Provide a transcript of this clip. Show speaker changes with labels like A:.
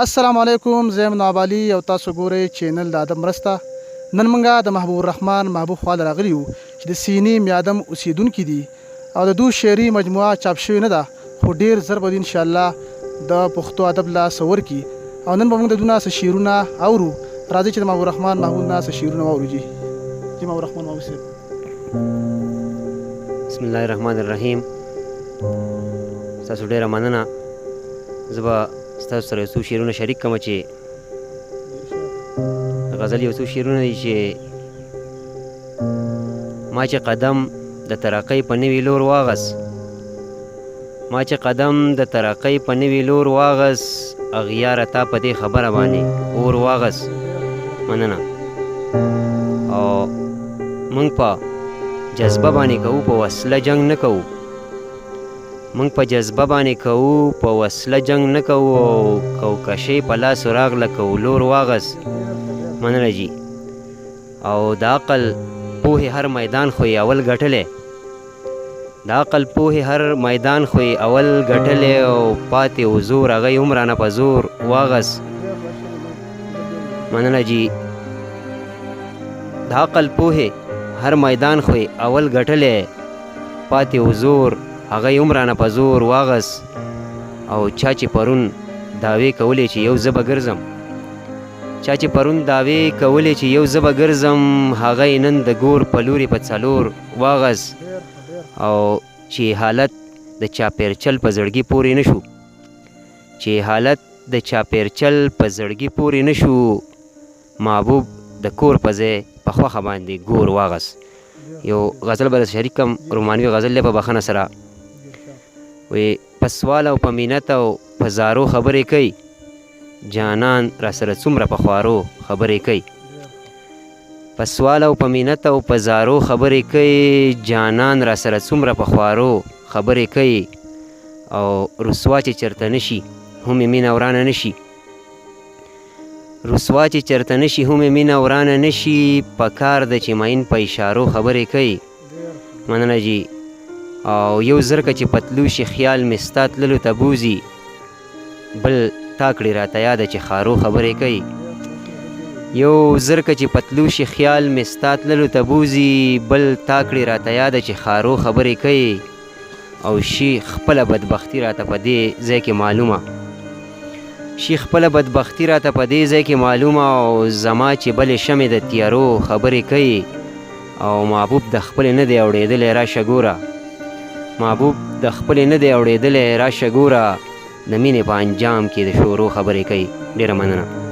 A: السلام علیکم، زیم نواب علي او تاسو ګورئ چینل د ادب مرسته. نن موږ د محبوب الرحمن محبوب خواله راغلي یو چې د سینې میادم اوسیدونکي دي او د دوی شعري مجموعه چاپ شوې نه ده، خو ډېر ژر به انشاءالله د پښتو ادب لاس ورکړي. او نن به موږ د دوی نه څه شعرونه اورو. راځئ چې د محبوب الرحمن محبوب نه څه شعرونه واورو. جي محبوب الرحمن محبوب صاحب.
B: بسم الله الرحمن الرحیم. تاسو ډېره مننه. زه به ستاسو سره یو څو شعرونه شریک کړم چې غزل یو څو شعرونه دي چې ما چې قدم د ترقۍ په نوي لور واغس، ما چې قدم د ترقۍ په نوي لور واغس، اغیاره تا په دې خبره باندې اور واغس. مننه. او موږ په جذبه باندې کوو، په وسله جنګ نه کوو. موږ په جذبه باندې کوو، په وسله جنګ نه کوو. او کوکشۍ په لاسو راغله کوو لور واغس. مننه جي. او د عقل پوهې هر میدان خو یې اول ګټلی، د عقل پوهې هر میدان خو یې اول ګټلی، او پاتې حضور هغه یې هم رانه په زور واغس. مننه جي. د عقل پوهې هر میدان خو یې اول ګټلی، پاتې حضور هغه یې هم رانه په زور واغس. او چا چې پرون دعوې کولې چې یو زه به ګرځم، چا چې پرون دعوې کولې چې یو زه به ګرځم، هغه یې نن د ګور په لورې په څلور واغس. او چې حالت د چاپېرچل په زړګي پورې نه شو، چې حالت د چاپېرچل په زړګي پورې نه شو، محبوب د کور په ځای په خوښه باندې ګور واغس. یو غزل به شریک کم، رومانوي غزل دی په بخښنه سره. وی په سوال او په مینت او په زارو خبرې کوي، جانان را سره څومره په خوارو خبرې کوي. په سوال او په مینت او په زارو خبرې کوي، جانان را سره څومره په خوارو خبرې کوي. او رسوا چې چرته نشي هم یې مینه ورانه نشي، رسوا چې چرته نشي هم یې مینه ورانه نشي، په کار ده چې مین په اشارو خبرې کوي. مننه جي. او یو زرکه چې پتلو شي خیال مې ستا تللو ته بوځي، بل تا کړې راته یاده چې خارو خبرې کوي. یو زرکه چې پتلو شي خیال مې ستا تللو ته بوځي، بل تا کړې راته یاده چې خارو خبرې کوي. او شي خپله بدبختي راته په دې ځای کې معلومه، شي خپله بدبختي راته په دې ځای کې معلومه. او زما چې بلې شمې د تیارو خبرې کوي. او محبوب د خپلې نه دی اورېدلی راشه ګوره، محبوب د خپلې نه دی اورېدلی راشه ګوره، د مینې په انجام کې د شورو خبرې کوي. ډېره مننه.